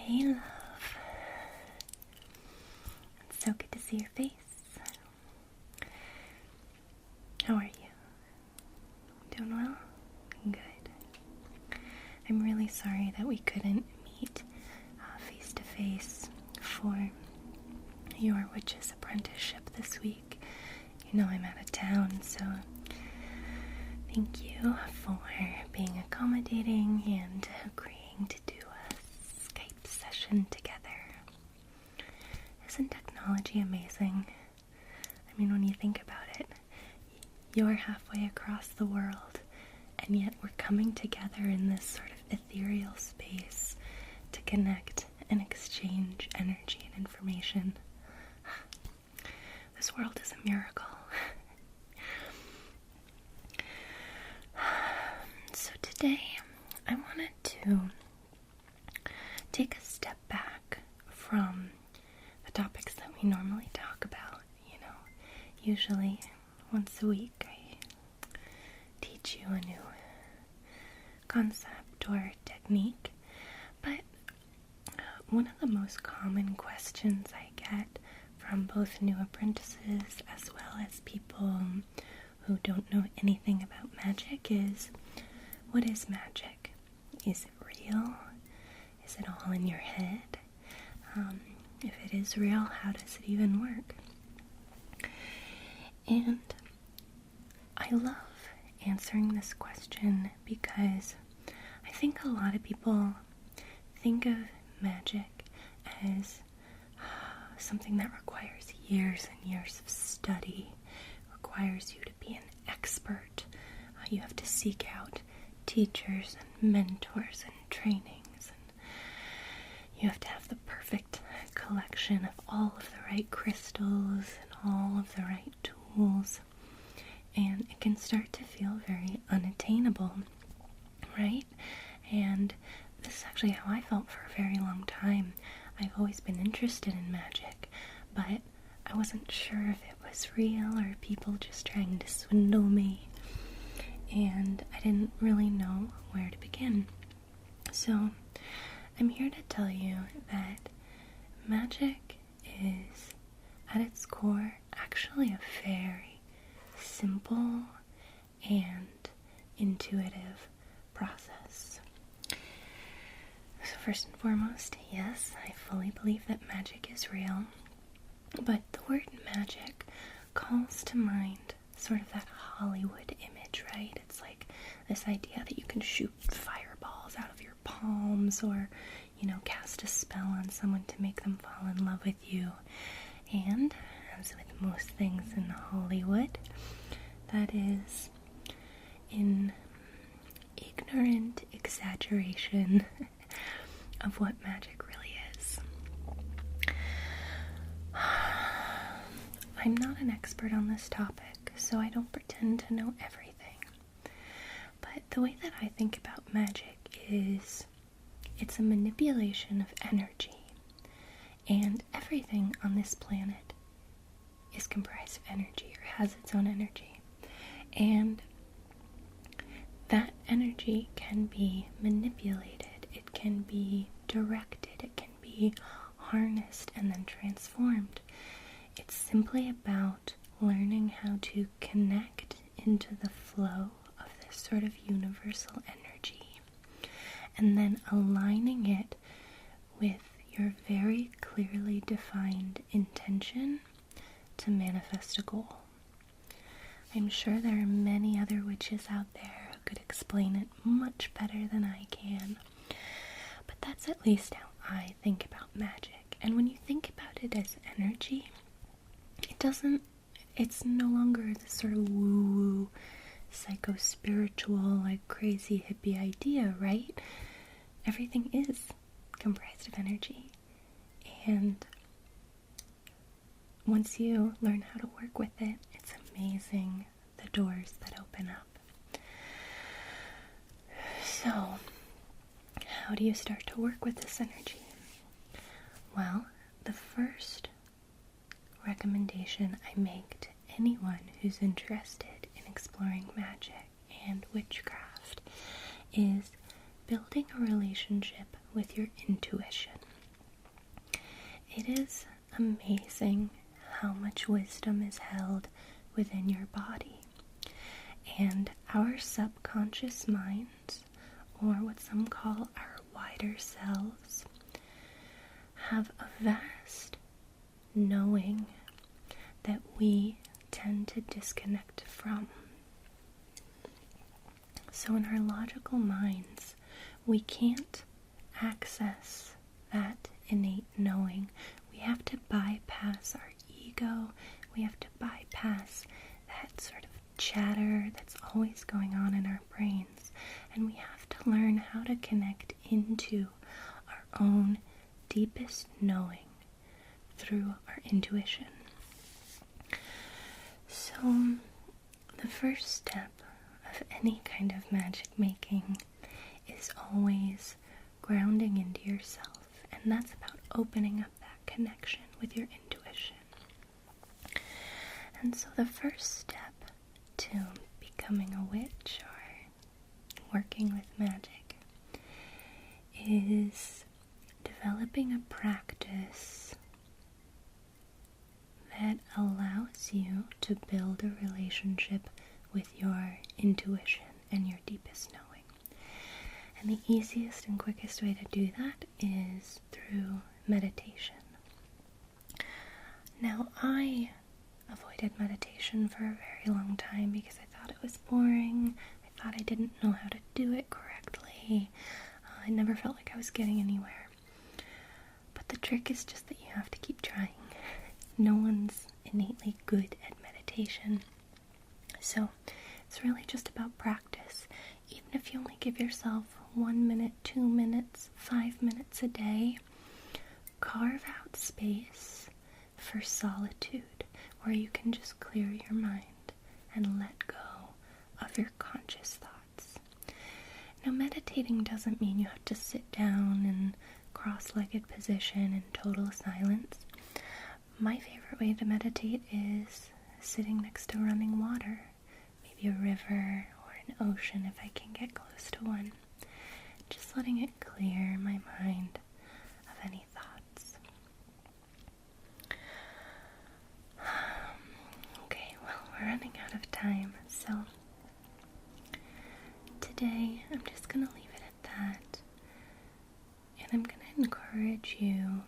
Hey, love. It's so good to see your face. How are you? Doing well? Good. I'm really sorry that we couldn't meet face to face for your witch's apprenticeship this week. You know I'm out of town, so thank you for being accommodating and agreeing to do a Skype session together. Isn't technology amazing? I mean, when you think about it, you're halfway across the world, and yet we're coming together in this sort of ethereal space to connect and exchange energy and information. This world is a miracle. So today, I wanted to take a step back from the topics that we normally talk about. You know, usually once a week I teach you a new concept or technique, but one of the most common questions I get from both new apprentices as well as people who don't know anything about magic is, what is magic? Is it real? Is it all in your head? If it is real, how does it even work? And I love answering this question because I think a lot of people think of magic as something that requires years and years of study, requires you to be an expert. You have to seek out teachers and mentors and trainings, and you have to have the perfect collection of all of the right crystals and all of the right tools, and it can start to feel very unattainable, right? And this is actually how I felt for a very long time. I've always been interested in magic, but I wasn't sure if it was real or people just trying to swindle me, and I didn't really know where to begin. So I'm here to tell you that magic is, at its core, actually a very simple and intuitive process. So first and foremost, yes, I fully believe that magic is real, but the word magic calls to mind sort of that Hollywood image, right? It's like this idea that you can shoot fireballs out of your palms or, you know, cast a spell on someone to make them fall in love with you. And, as with most things in Hollywood, that is an ignorant exaggeration of what magic really is. I'm not an expert on this topic, so I don't pretend to know everything. But the way that I think about magic is it's a manipulation of energy. And everything on this planet is comprised of energy or has its own energy. And that energy can be manipulated, it can be directed, it can be harnessed and then transformed. It's simply about learning how to connect into the flow of this sort of universal energy and then aligning it with your very clearly defined intention to manifest a goal. I'm sure there are many other witches out there who could explain it much better than I can, but that's at least how I think about magic. And when you think about it as energy, it's no longer this sort of woo-woo, psycho-spiritual, like crazy hippie idea, right? Everything is comprised of energy. And once you learn how to work with it, it's amazing the doors that open up. So, how do you start to work with this energy? Well, the first recommendation I make to anyone who's interested in exploring magic and witchcraft is building a relationship with your intuition. it is amazing how much wisdom is held within your body. And our subconscious minds, or what some call our wider selves, have a vast knowing that we tend to disconnect from. So in our logical minds, we can't access that innate knowing. We have to bypass our ego. We have to bypass that sort of chatter that's always going on in our brains. And we have to learn how to connect into our own deepest knowing through our intuition. So, the first step of any kind of magic making is always grounding into yourself, and that's about opening up that connection with your intuition. And so the first step to becoming a witch or working with magic is developing a practice that allows you to build a relationship with your intuition and your deepest knowing. And the easiest and quickest way to do that is through meditation. Now, I avoided meditation for a very long time because I thought it was boring. I thought I didn't know how to do it correctly. I never felt like I was getting anywhere. But the trick is just that you have to keep trying. No one's innately good at meditation. So it's really just about practice. Even if you only give yourself 1 minute, 2 minutes, 5 minutes a day, carve out space for solitude where you can just clear your mind and let go of your conscious thoughts. Now, meditating doesn't mean you have to sit down in cross-legged position in total silence. My favorite way to meditate is sitting next to running water, maybe a river or an ocean if I can get close to one. Just letting it clear my mind of any thoughts. Okay, well, we're running out of time, so today I'm just going to leave it at that, and I'm going to encourage you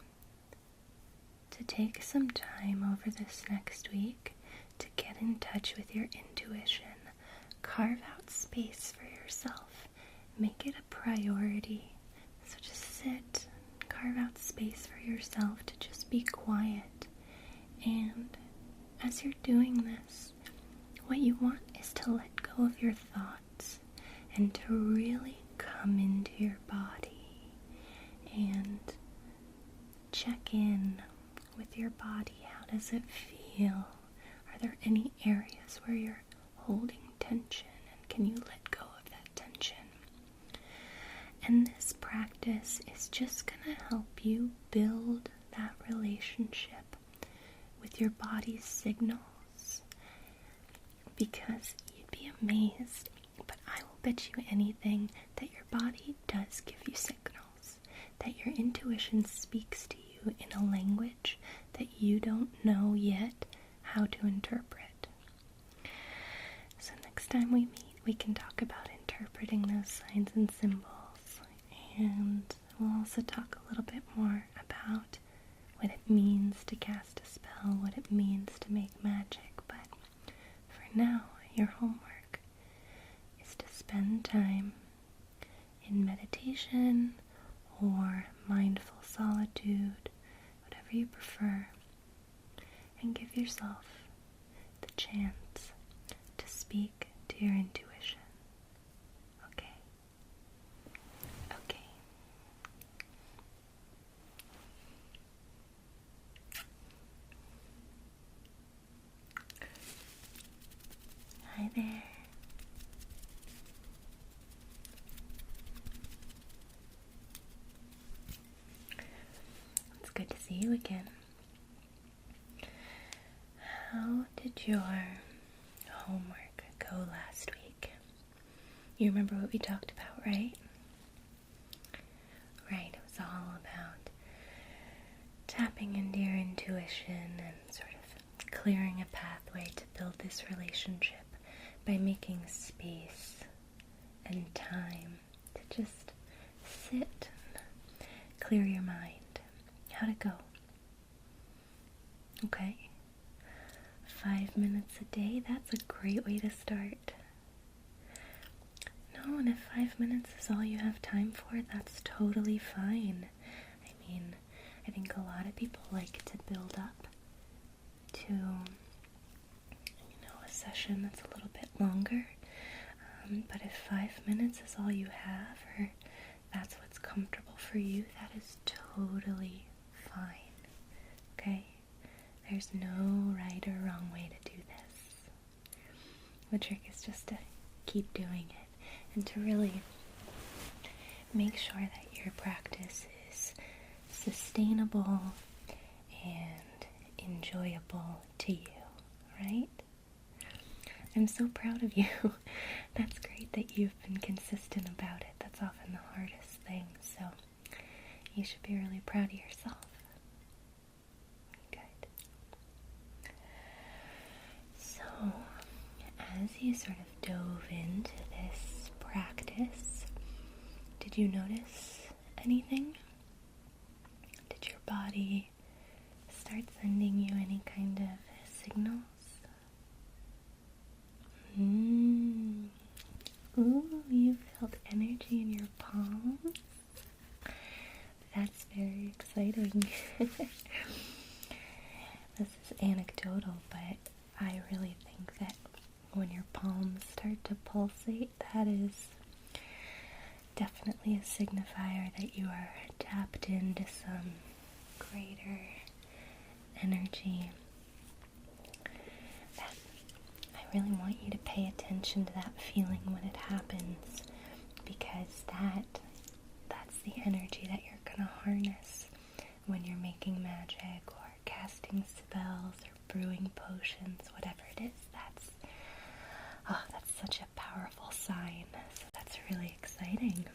to take some time over this next week to get in touch with your intuition. Carve out space for yourself. Make it a priority. So just sit, carve out space for yourself to just be quiet. And as you're doing this, what you want is to let go of your thoughts and to really come into your body and check in with your body. How does it feel? Are there any areas where you're holding tension, and can you let go of that tension? And this practice is just going to help you build that relationship with your body's signals, because you'd be amazed, but I will bet you anything that your body does give you signals, that your intuition speaks to you in a language that you don't know yet how to interpret. So next time we meet, we can talk about interpreting those signs and symbols, and we'll also talk a little bit more about what it means to cast a spell, what it means to make magic. But for now, your homework is to spend time in meditation or mindful solitude, whatever you prefer, and give yourself the chance to speak to your intuition. Okay? Okay. Hi there. It's good to see you again. How did your homework go last week? You remember what we talked about, right? Right, it was all about tapping into your intuition and sort of clearing a pathway to build this relationship by making space and time to just sit and clear your mind. How'd it go? Okay. 5 minutes a day, that's a great way to start. No, and if 5 minutes is all you have time for, that's totally fine. I mean, I think a lot of people like to build up to, a session that's a little bit longer. But if 5 minutes is all you have, or that's what's comfortable for you, that is totally fine. Okay? There's no right or wrong way to do this. The trick is just to keep doing it and to really make sure that your practice is sustainable and enjoyable to you, right? I'm so proud of you. That's great that you've been consistent about it. That's often the hardest thing, so you should be really proud of yourself. Good. So, as you sort of dove into this practice, did you notice anything? Did your body start sending you any kind of signals? Ooh, you felt energy in your palms? That's very exciting. This is anecdotal, but I really think that when your palms start to pulsate, that is definitely a signifier that you are tapped into some greater energy. I really want you to pay attention to that feeling when it happens, because that's the energy that you're gonna harness when you're making magic or casting spells or brewing potions, whatever it is. That's such a powerful sign. So that's really exciting.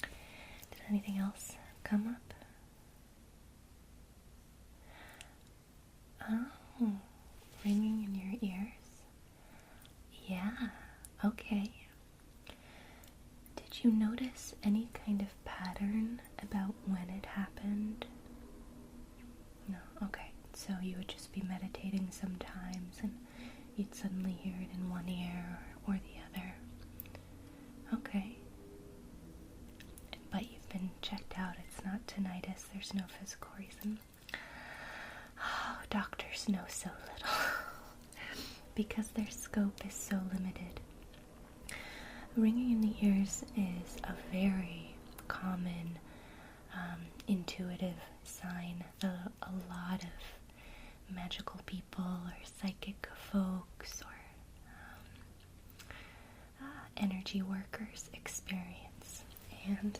Did anything else come up? Oh, ringing in your ears? Yeah, okay. Did you notice any kind of pattern about when it happened? No, okay. So you would just be meditating sometimes and you'd suddenly hear it in one ear or the other. Okay. But you've been checked out. It's not tinnitus. There's no physical reason. Oh, doctors know so little because their scope is so limited. Ringing in the ears is a very common intuitive sign. A lot of magical people or psychic folks or energy workers experience. And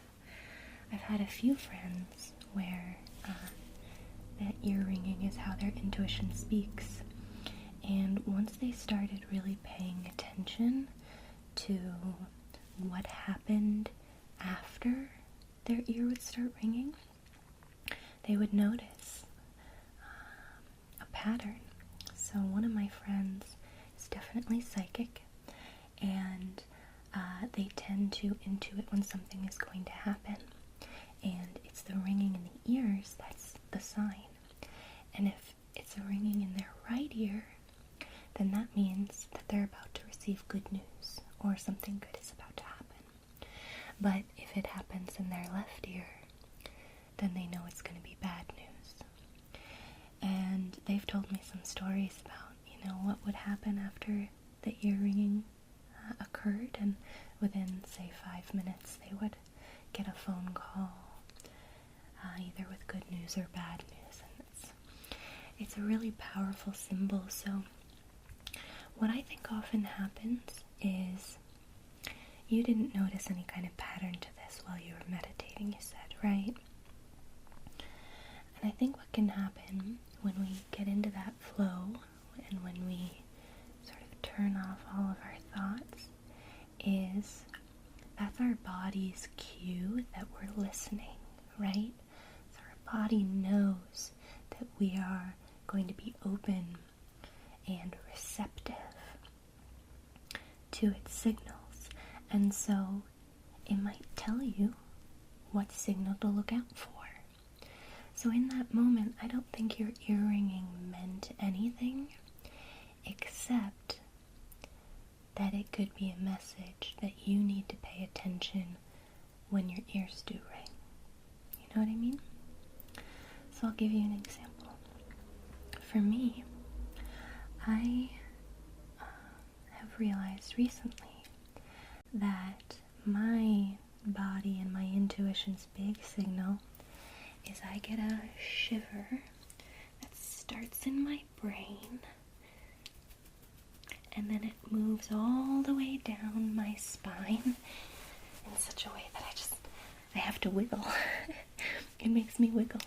I've had a few friends where that ear ringing is how their intuition speaks. And once they started really paying attention to what happened after their ear would start ringing, they would notice a pattern. So one of my friends is definitely psychic, and they tend to intuit when something is going to happen. And it's the ringing in the ears that's the sign. And if it's a ringing in their right ear, then that means that they're about to receive good news or something good is about to happen. But if it happens in their left ear, then they know it's going to be bad news. And they've told me some stories about, what would happen after the ear ringing occurred, and within, say, 5 minutes, they would get a phone call, either with good news or bad news. And it's a really powerful symbol. So what I think often happens is you didn't notice any kind of pattern to this while you were meditating, you said, right? And I think what can happen when we get into that flow and when we sort of turn off all of our thoughts is that's our body's cue that we're listening, right? So our body knows that we are going to be open and receptive to its signals. And so it might tell you what signal to look out for. So in that moment, I don't think your ear-ringing meant anything except that it could be a message that you need to pay attention when your ears do ring. You know what I mean? So I'll give you an example. For me, I have realized recently that my body and my intuition's big signal is I get a shiver that starts in my brain and then it moves all the way down my spine in such a way that I have to wiggle. It makes me wiggle.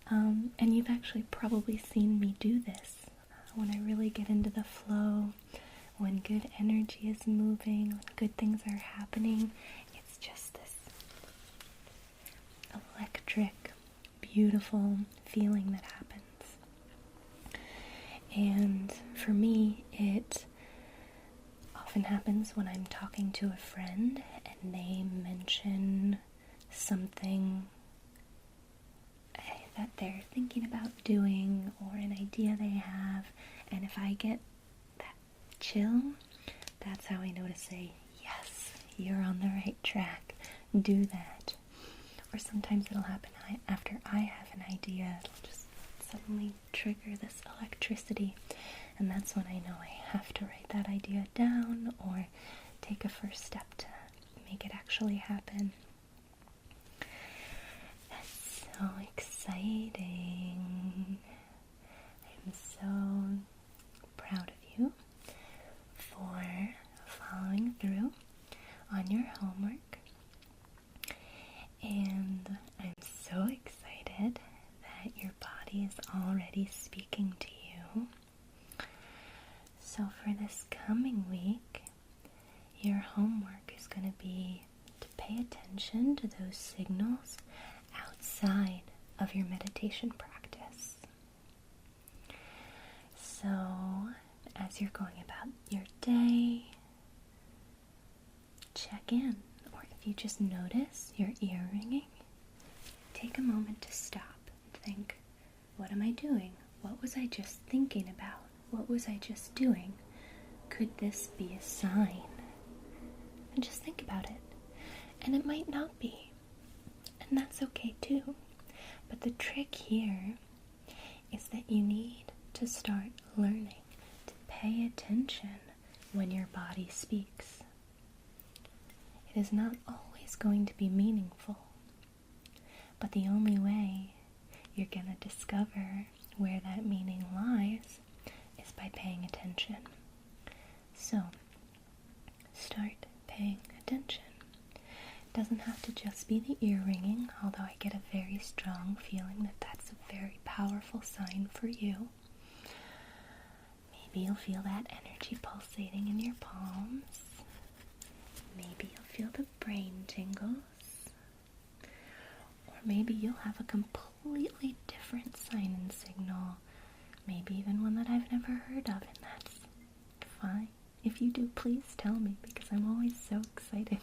And you've actually probably seen me do this when I really get into the flow, when good energy is moving, when good things are happening. It's just this electric, beautiful feeling that happens. And for me, it often happens when I'm talking to a friend and they mention something that they're thinking about doing or an idea they have, and if I get that chill, that's how I know to say, yes, you're on the right track, do that. Or sometimes it'll happen after I have an idea, it'll just suddenly trigger this electricity, and that's when I know I have to write that idea down or take a first step to make it actually happen. That's so exciting. I'm so proud of you for following through on your homework, and I'm so excited that your body is already speaking to you. So for this coming week, your homework is going to be to pay attention to those signals outside of your meditation practice. So as you're going about your day, check in, or if you just notice your ear ringing, take a moment to stop and think, what am I doing? What was I just thinking about? What was I just doing? Could this be a sign? And just think about it. And it might not be. And that's okay too. But the trick here is that you need to start learning to pay attention when your body speaks. It is not always going to be meaningful, but the only way you're going to discover where that meaning lies is by paying attention. So, start paying attention. It doesn't have to just be the ear ringing, although I get a very strong feeling that that's a very powerful sign for you. Maybe you'll feel that energy pulsating in your palms. Maybe you'll feel the brain tingles. Or maybe you'll have a completely different sign and signal. Maybe even one that I've never heard of, and that's fine. If you do, please tell me, because I'm always so excited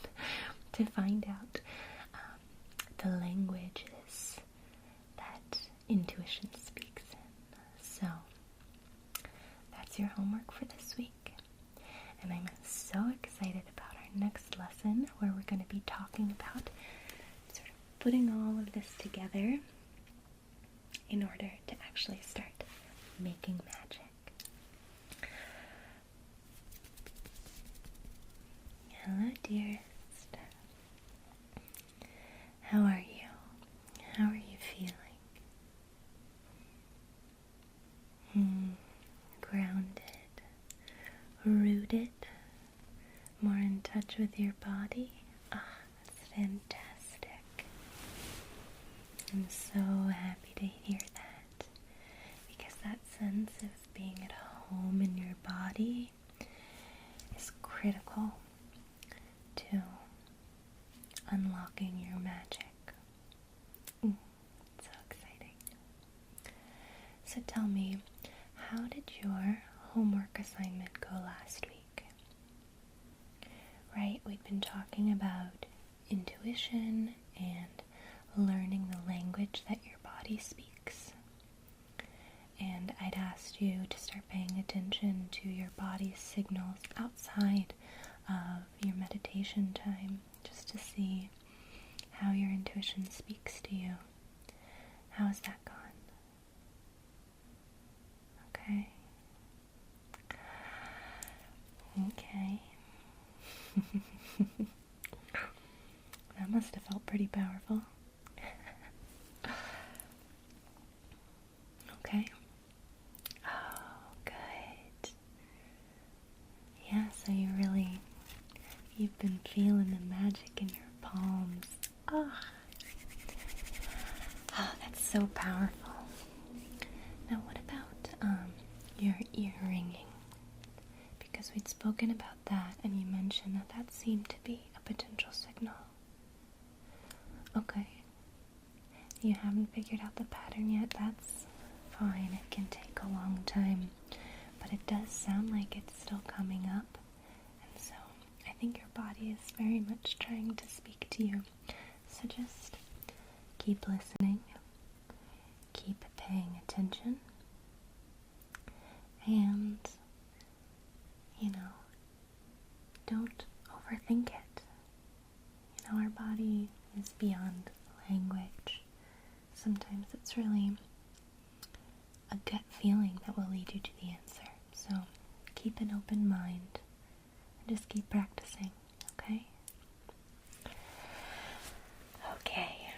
to find out the languages that intuition speaks in. So, that's your homework for this week. And I'm so excited about our next lesson, where we're going to be talking about sort of putting all of this together in order to actually start making magic. Hello, dearest. How are you? How are you feeling? Grounded, rooted, more in touch with your body? Ah, that's fantastic. I'm so happy to hear that, because that sense of being at home in your body is critical to unlocking your magic. So exciting. So tell me, how did your homework assignment go last week? Right, we've been talking about intuition and learning the language that your body speaks. And I'd asked you to start paying attention to your body's signals outside of your meditation time, just to see how your intuition speaks to you. How has that gone? Okay. Okay. That must have felt pretty powerful. Okay. Oh, good. Yeah, so you've been feeling the magic in your palms. Oh, that's so powerful. Now, what about your ear ringing? Because we'd spoken about that, and you mentioned that seemed to be a potential signal. Okay. You haven't figured out the pattern yet. That's fine. It can take a long time, but it does sound like it's still coming up, and so I think your body is very much trying to speak to you. So just keep listening, keep paying attention, and don't overthink it. Our body is beyond language. Sometimes it's really a gut feeling that will lead you to the answer. So keep an open mind and just keep practicing, okay? Okay.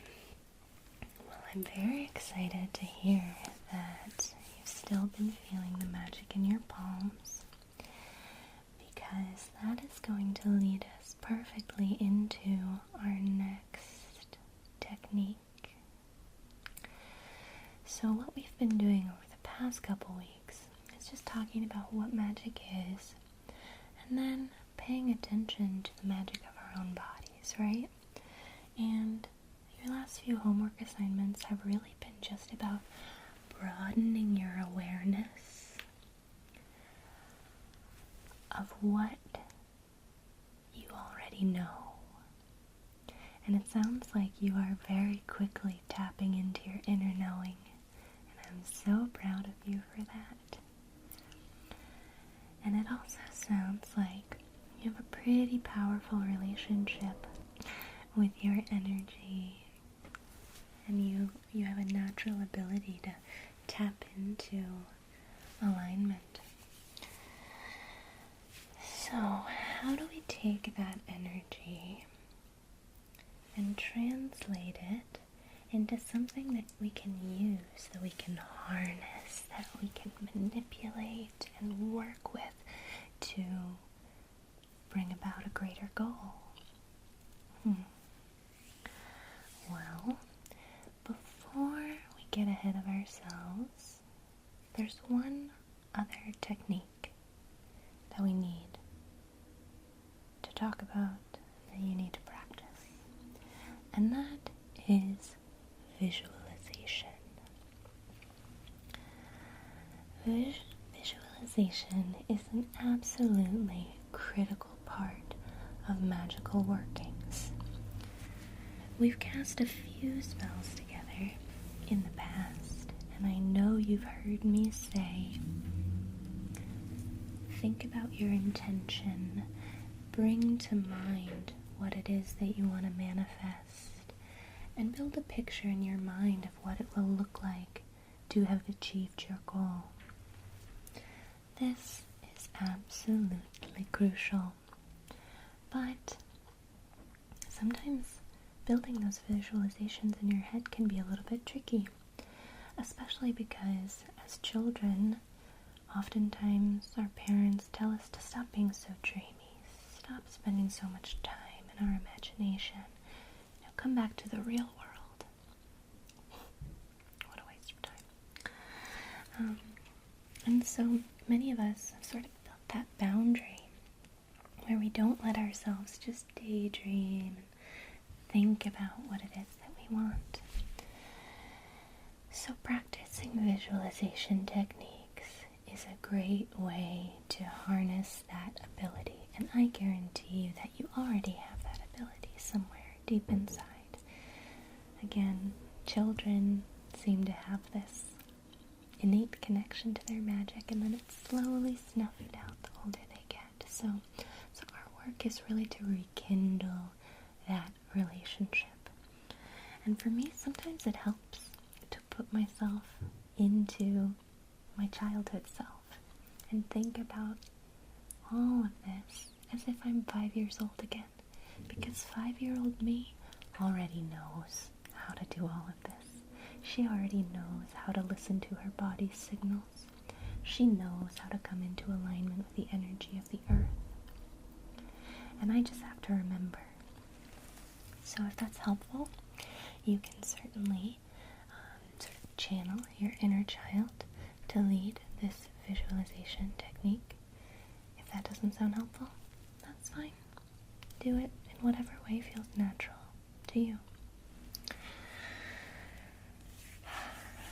Well, I'm very excited to hear that you've still been feeling the magic in your palms, because that is going to lead us perfectly into our next technique. So what we've been doing over the past couple weeks is just talking about what magic is, and then paying attention to the magic of our own bodies, right? And your last few homework assignments have really been just about broadening your awareness of what you already know. And it sounds like you are very quickly tapping into your inner knowing, and I'm so proud of you for that. And it also sounds like you have a pretty powerful relationship with your energy, and you have a natural ability to tap into alignment. So how do we take that energy and translate it into something that we can use, that we can harness, that we can manipulate and work with to bring about a greater goal? Well, before we get ahead of ourselves, there's one other technique that we need to talk about, that you need to practice, and that is visualization. Visualization is an absolutely critical part of magical workings. We've cast a few spells together in the past, and I know you've heard me say, think about your intention, bring to mind what it is that you want to manifest, and build a picture in your mind of what it will look like to have achieved your goal. This is absolutely crucial, but sometimes building those visualizations in your head can be a little bit tricky, especially because as children, oftentimes our parents tell us to stop being so dreamy, stop spending so much time in our imagination, come back to the real world. What a waste of time. And so many of us have sort of built that boundary where we don't let ourselves just daydream and think about what it is that we want. So practicing visualization techniques is a great way to harness that ability, and I guarantee you that you already have that ability somewhere deep inside. Again, children seem to have this innate connection to their magic, and then it's slowly snuffed out the older they get. So our work is really to rekindle that relationship. And for me, sometimes it helps to put myself into my childhood self and think about all of this as if I'm 5 years old again. Because 5-year-old me already knows how to do all of this. She already knows how to listen to her body's signals. She knows how to come into alignment with the energy of the earth. And I just have to remember. So if that's helpful, you can certainly sort of channel your inner child to lead this visualization technique. If that doesn't sound helpful, that's fine. Do it in whatever way feels natural to you.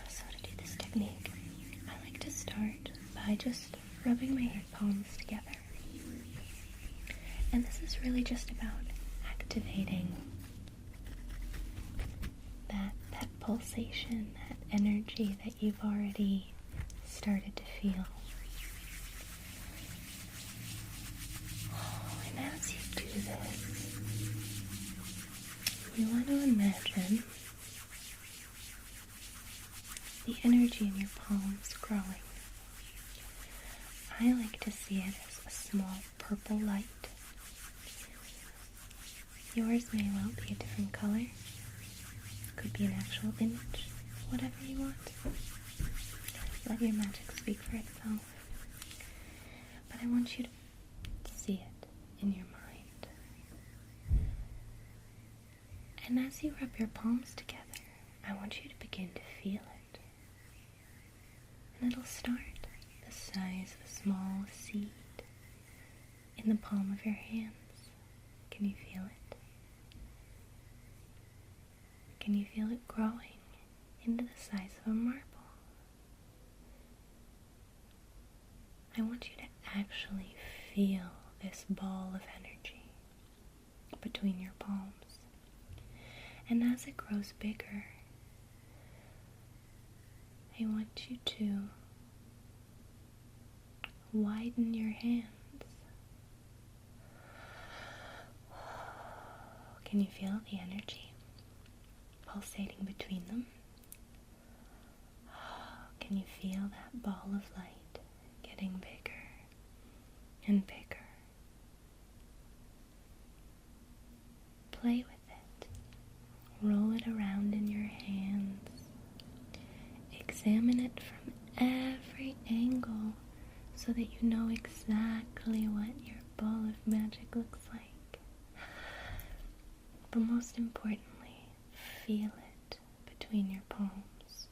So to do this technique, I like to start by just rubbing my hand palms together. And this is really just about activating that pulsation, that energy that you've already started to feel. And as you do this, you want to imagine the energy in your palms growing. I like to see it as a small purple light. Yours may well be a different color. Could be an actual image, whatever you want. Let your magic speak for itself. But I want you to see it in your mind. And as you rub your palms together, I want you to begin to feel it. And it'll start the size of a small seed in the palm of your hands. Can you feel it? Can you feel it growing into the size of a marble? I want you to actually feel this ball of energy between your palms. And as it grows bigger, I want you to widen your hands. Can you feel the energy pulsating between them? Can you feel that ball of light getting bigger and bigger? Play with it. Roll it around in your hands. Examine it from every angle so that you know exactly what your ball of magic looks like. But most importantly, feel it between your palms.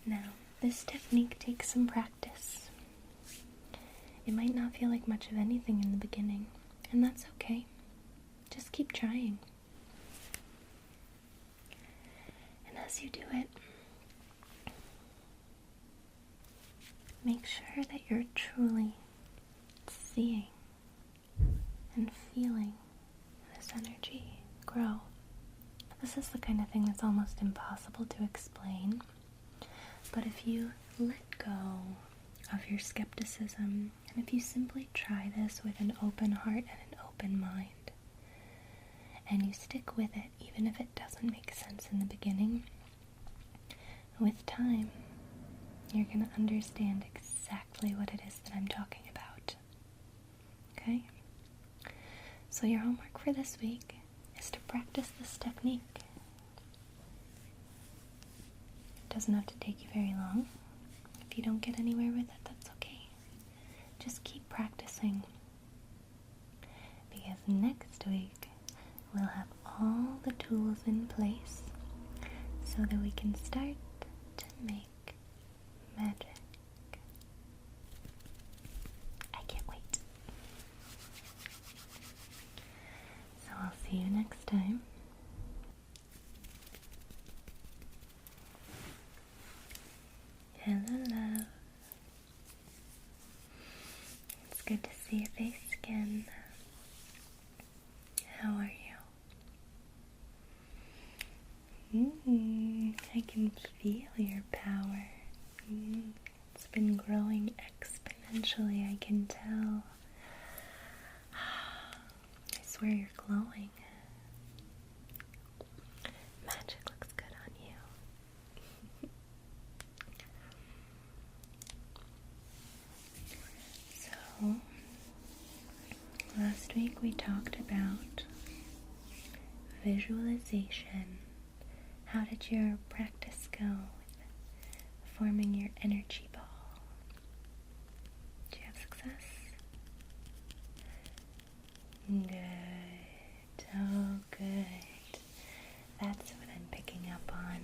Now, this technique takes some practice. It might not feel like much of anything in the beginning, and that's okay. Just keep trying. And as you do it, make sure that you're truly seeing and feeling this energy grow. This is the kind of thing that's almost impossible to explain, but if you let go of your skepticism, and if you simply try this with an open heart and an open mind, and you stick with it even if it doesn't make sense in the beginning, with time, you're going to understand exactly what it is that I'm talking about. Okay? So your homework for this week is to practice this technique. It doesn't have to take you very long. If you don't get anywhere with it, that's okay. Just keep practicing. Because next week, we'll have all the tools in place so that we can start to make magic. I can't wait. So I'll see you next time. good to see your face again. How are you? I can feel your power. It's been growing exponentially, I can tell. I swear you're glowing. Magic looks good on you. So, last week we talked about visualization. How did your practice go with forming your energy ball? Did you have success? Good. Oh, good. That's what I'm picking up on.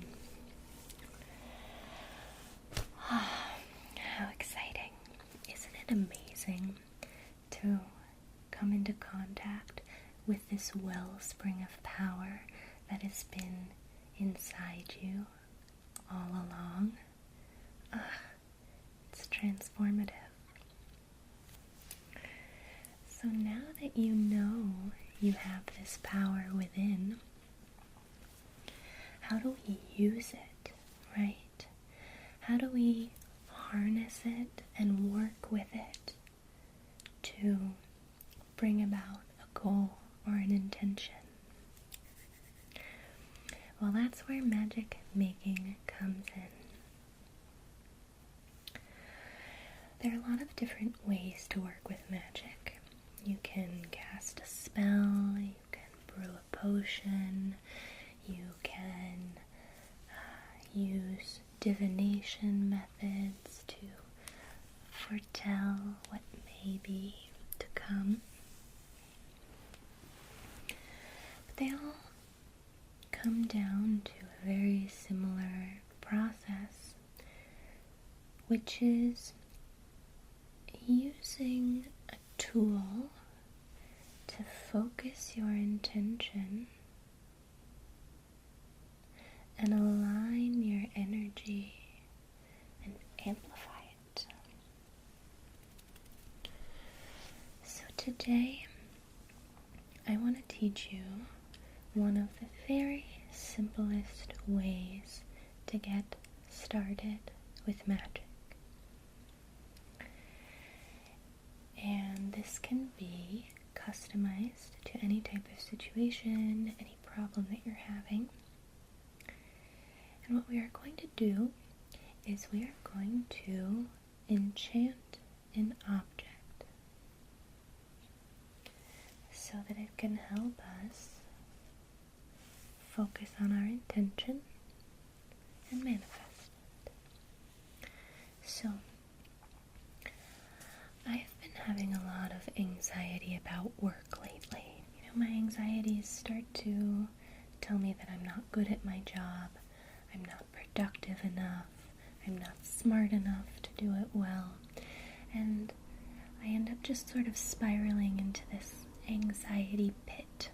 How exciting. Isn't it amazing to come into contact with this wellspring of power that has been inside you all along? It's transformative. So now that you know you have this power within, how do we use it, right? How do we harness it and work with it to bring about a goal or an intention? Well, that's where magic making comes in. There are a lot of different ways to work with magic. You can cast a spell, you can brew a potion, you can use divination methods to foretell what may be to come. But they all come down to a very similar process, which is using a tool to focus your intention and align your energy and amplify it. So today I want to teach you one of the very simplest ways to get started with magic. And this can be customized to any type of situation, any problem that you're having. And what we are going to do is we are going to enchant an object so that it can help us focus on our intention and manifest it. So, I've been having a lot of anxiety about work lately. My anxieties start to tell me that I'm not good at my job, I'm not productive enough, I'm not smart enough to do it well, and I end up just sort of spiraling into this anxiety pit,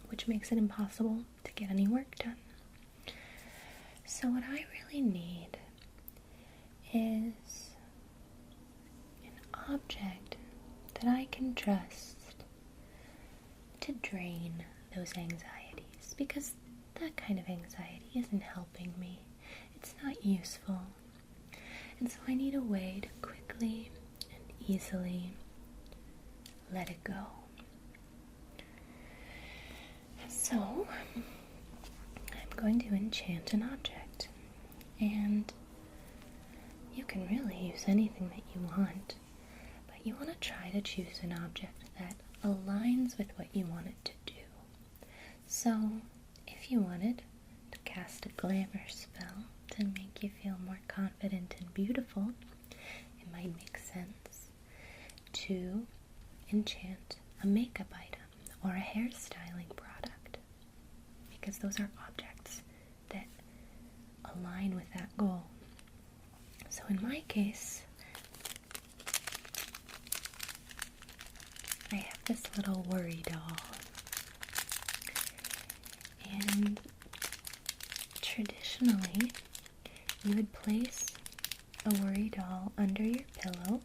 which makes it impossible to get any work done. So what I really need is an object that I can trust to drain those anxieties, because that kind of anxiety isn't helping me. It's not useful. And so I need a way to quickly and easily let it go. So, I'm going to enchant an object, and you can really use anything that you want, but you want to try to choose an object that aligns with what you want it to do. So, if you wanted to cast a glamour spell to make you feel more confident and beautiful, it might make sense to enchant a makeup item or a hairstyling product, because those are objects that align with that goal. So in my case, I have this little worry doll, and traditionally you would place a worry doll under your pillow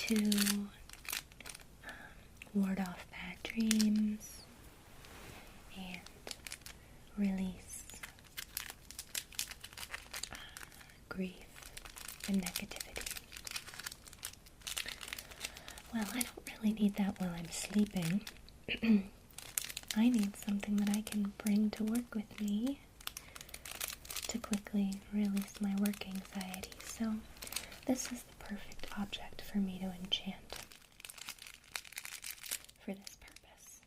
to ward off bad dreams and release grief and negativity. Well, I don't really need that while I'm sleeping. I need something that I can bring to work with me to quickly release my work anxiety. So this is the perfect object for me to enchant for this purpose.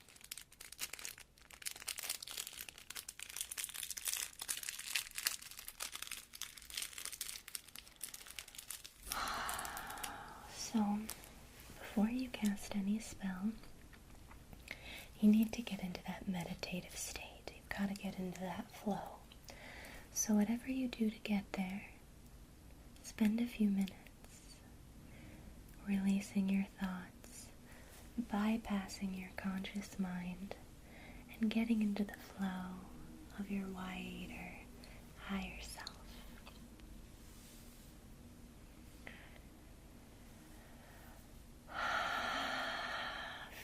So before you cast any spell, you need to get into that meditative state. You've got to get into that flow. So whatever you do to get there, spend a few minutes releasing your thoughts, bypassing your conscious mind, and getting into the flow of your wider, higher self.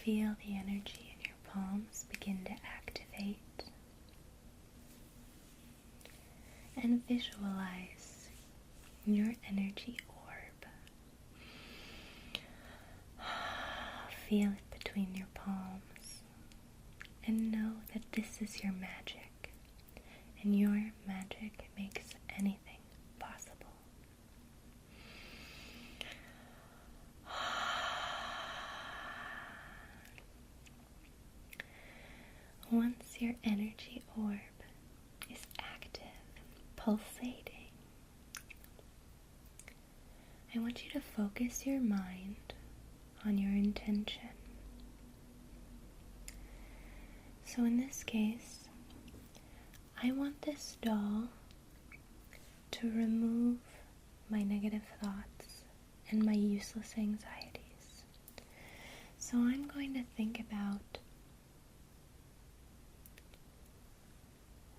Feel the energy in your palms begin to activate, and visualize your energy orb. Feel it between your palms, and know that this is your magic, and your magic makes anything possible. Once your energy orb is active, pulsating, I want you to focus your mind on your intention. So in this case, I want this doll to remove my negative thoughts and my useless anxieties. So I'm going to think about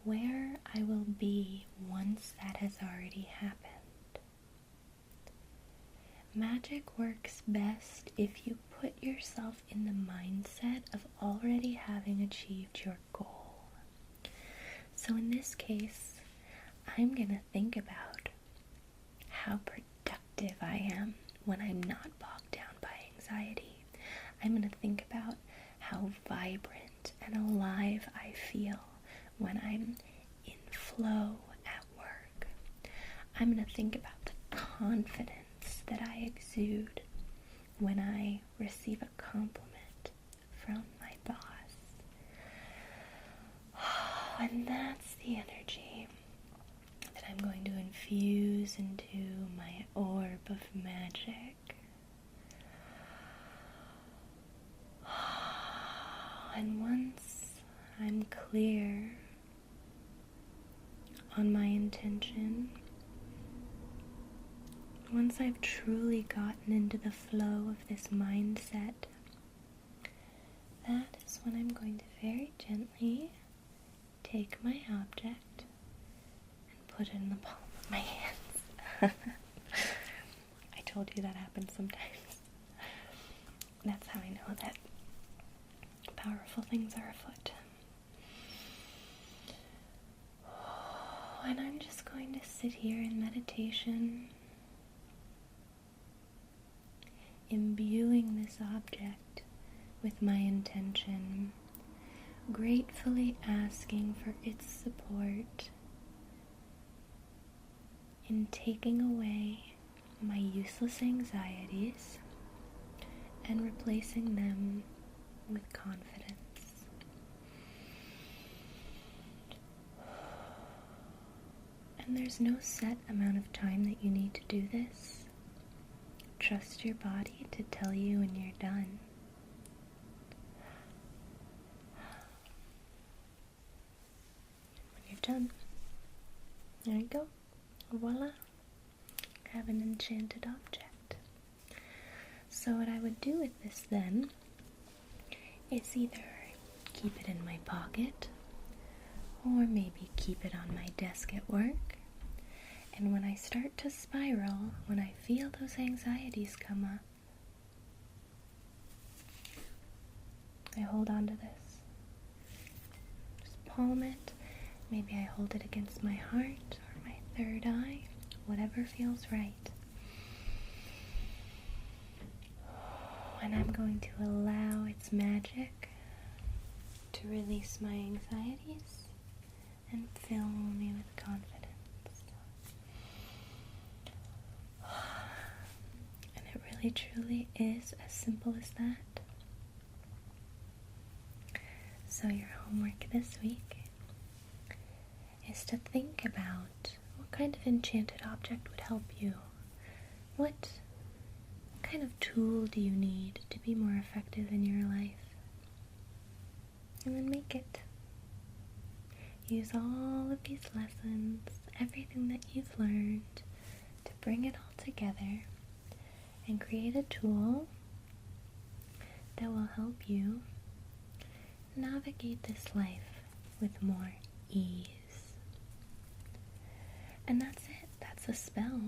where I will be once that has already happened. Magic works best if you put yourself in the mindset of already having achieved your goal. So in this case, I'm going to think about how productive I am when I'm not bogged down by anxiety. I'm going to think about how vibrant and alive I feel when I'm in flow at work. I'm going to think about the confidence that I exude when I receive a compliment from my boss. And that's the energy that I'm going to infuse into my orb of magic. And once I'm clear on my intention, once I've truly gotten into the flow of this mindset, that is when I'm going to very gently take my object and put it in the palm of my hands. I told you that happens sometimes. That's how I know that powerful things are afoot. And I'm just going to sit here in meditation, imbuing this object with my intention, gratefully asking for its support in taking away my useless anxieties and replacing them with confidence. And there's no set amount of time that you need to do this. Trust your body to tell you when you're done. When you're done, there you go. Voila. I have an enchanted object. So what I would do with this then is either keep it in my pocket or maybe keep it on my desk at work. And when I start to spiral, when I feel those anxieties come up, I hold on to this. Just palm it. Maybe I hold it against my heart or my third eye, whatever feels right. And I'm going to allow its magic to release my anxieties and fill me with confidence. And it really truly is as simple as that. So your homework this week is to think about what kind of enchanted object would help you. What kind of tool do you need to be more effective in your life? And then make it. Use all of these lessons, everything that you've learned, to bring it all together and create a tool that will help you navigate this life with more ease. And that's it. That's a spell.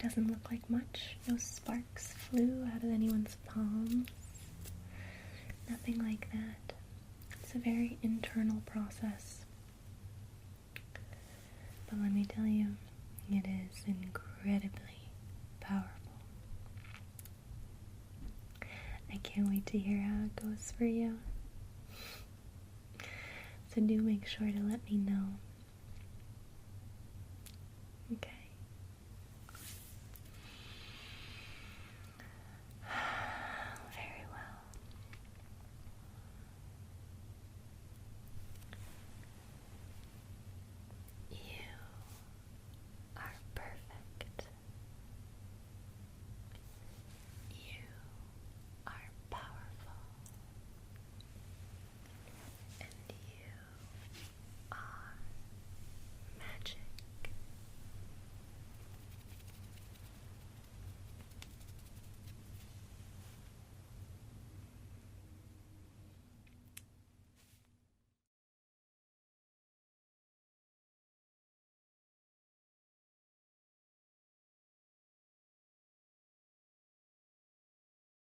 Doesn't look like much. No sparks flew out of anyone's palms. Nothing like that. It's a very internal process. But let me tell you, it is incredibly powerful. I can't wait to hear how it goes for you. So do make sure to let me know